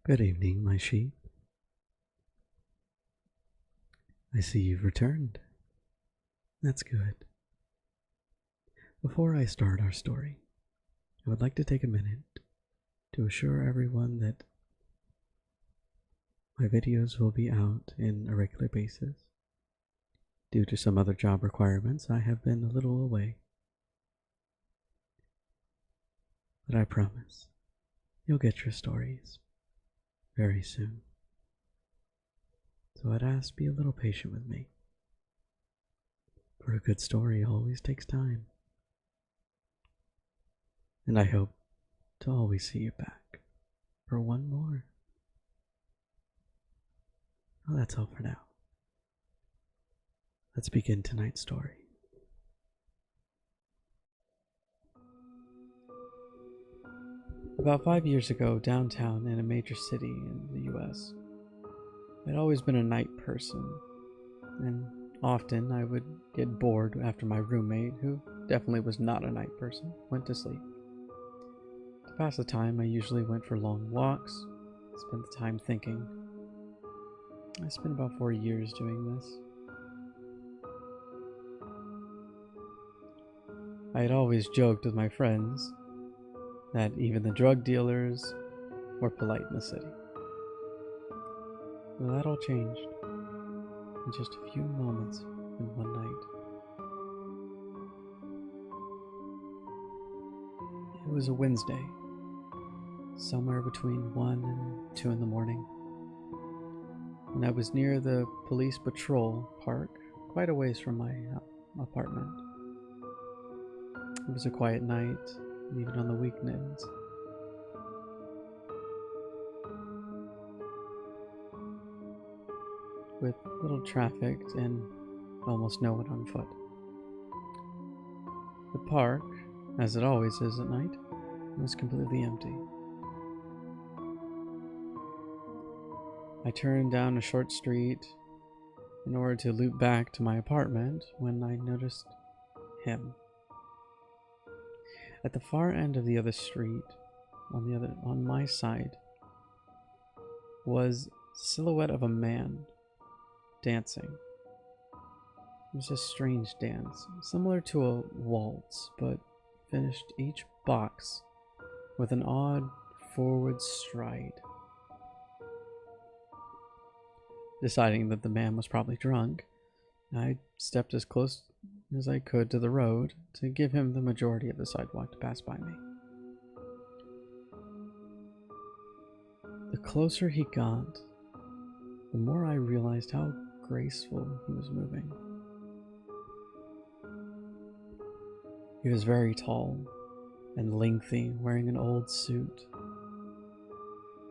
Good evening, my sheep. I see you've returned. That's good. Before I start our story, I would like to take a minute to assure everyone that my videos will be out in a regular basis. Due to some other job requirements, I have been a little away. But I promise, you'll get your stories very soon. So I'd ask be a little patient with me. For a good story always takes time. And I hope to always see you back for one more. Well, that's all for now. Let's begin tonight's story. About 5 years ago, downtown in a major city in the US, I'd always been a night person, and often I would get bored after my roommate, who definitely was not a night person, went to sleep. To pass the time, I usually went for long walks, spent the time thinking. I spent about 4 years doing this. I had always joked with my friends that even the drug dealers were polite in the city. Well, that all changed in just a few moments in one night. It was a Wednesday, somewhere between 1 and 2 in the morning, and I was near the police patrol park, quite a ways from my apartment. It was a quiet night, even on the weekends. With little traffic and almost no one on foot. The park, as it always is at night, was completely empty. I turned down a short street in order to loop back to my apartment when I noticed him. At the far end of the other street, on my side, was the silhouette of a man dancing. It was a strange dance, similar to a waltz, but finished each box with an odd forward stride. Deciding that the man was probably drunk, I stepped as close as I could to the road to give him the majority of the sidewalk to pass by me. The closer he got, the more I realized how graceful he was moving. He was very tall and lengthy, wearing an old suit.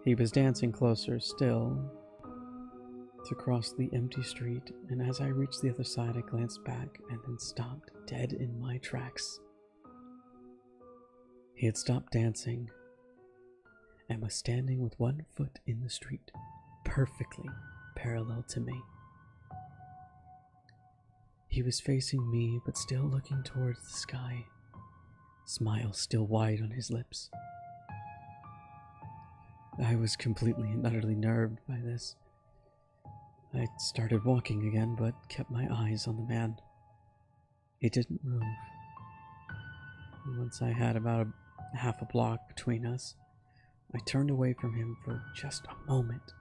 He was dancing closer still to cross the empty street, and as I reached the other side, I glanced back and then stopped dead in my tracks. He had stopped dancing and was standing with one foot in the street, perfectly parallel to me. He was facing me, but still looking towards the sky, smile still wide on his lips. I was completely and utterly nerved by this. I started walking again, but kept my eyes on the man. He didn't move. And once I had about half a block between us, I turned away from him for just a moment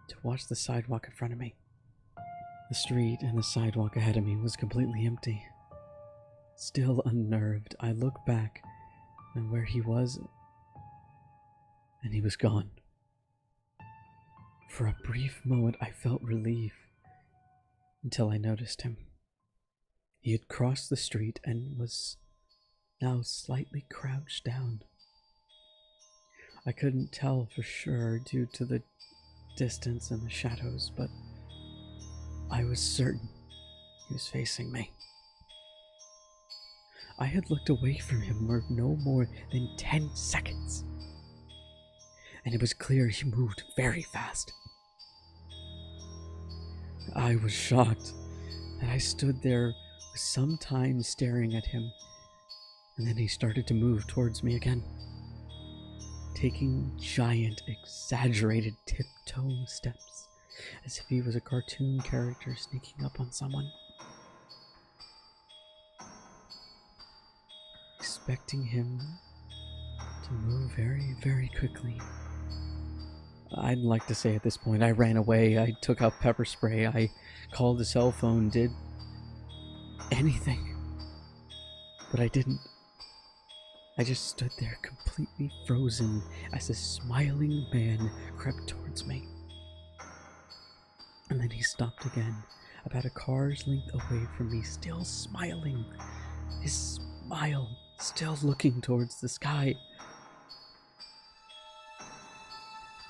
to watch the sidewalk in front of me. The street and the sidewalk ahead of me was completely empty. Still unnerved, I looked back and where he was, and he was gone. For a brief moment, I felt relief until I noticed him. He had crossed the street and was now slightly crouched down. I couldn't tell for sure due to the distance and the shadows, but I was certain he was facing me. I had looked away from him for no more than 10 seconds, and it was clear he moved very fast. I was shocked, and I stood there for some time staring at him, and then he started to move towards me again. taking giant, exaggerated tiptoe steps, as if he was a cartoon character sneaking up on someone. Expecting him to move very, very quickly. I'd like to say at this point I ran away, I took out pepper spray, I called a cell phone, did anything. But I didn't. I just stood there completely frozen as this smiling man crept towards me. And then he stopped again, about a car's length away from me, still smiling. His smile still looking towards the sky.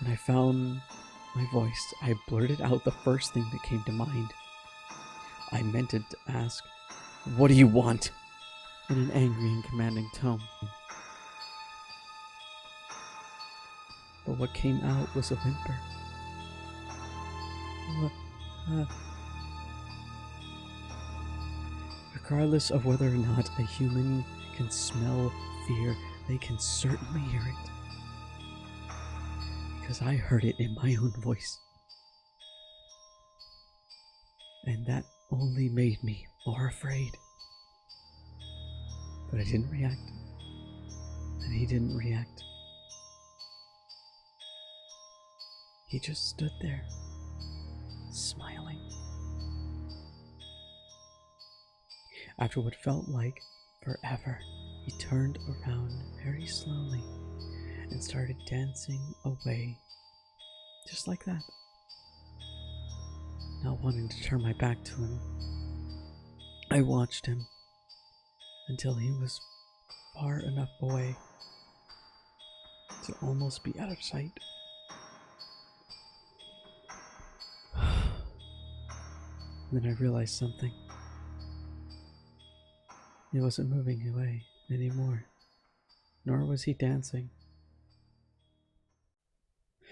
When I found my voice, I blurted out the first thing that came to mind. I meant it to ask, "What do you want?" in an angry and commanding tone. But what came out was a whimper. Regardless of whether or not a human can smell fear, they can certainly hear it. Because I heard it in my own voice. And that only made me more afraid. But I didn't react. And he didn't react. He just stood there, smiling. After what felt like forever, he turned around very slowly and started dancing away, just like that. Not wanting to turn my back to him, I watched him until he was far enough away to almost be out of sight. Then I realized something. He wasn't moving away anymore, nor was he dancing.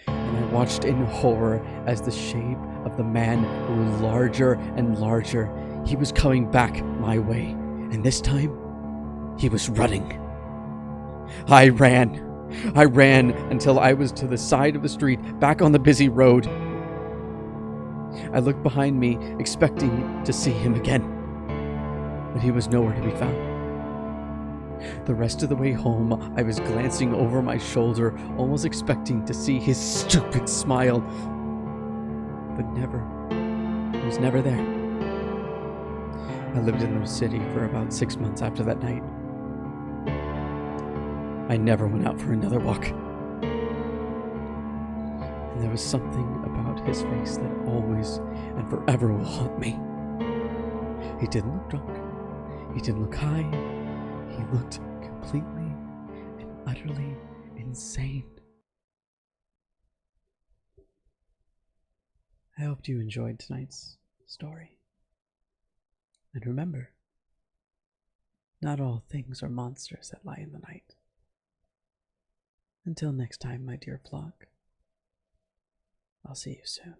And I watched in horror as the shape of the man grew larger and larger. He was coming back my way, and this time, he was running. I ran until I was to the side of the street, back on the busy road. I looked behind me, expecting to see him again, but he was nowhere to be found. The rest of the way home, I was glancing over my shoulder, almost expecting to see his stupid smile, but never. He was never there. I lived in the city for about 6 months after that night. I never went out for another walk. And there was something about his face that always and forever will haunt me. He didn't look drunk. He didn't look high. He looked completely and utterly insane. I hoped you enjoyed tonight's story. And remember, not all things are monsters that lie in the night. Until next time, my dear flock, I'll see you soon.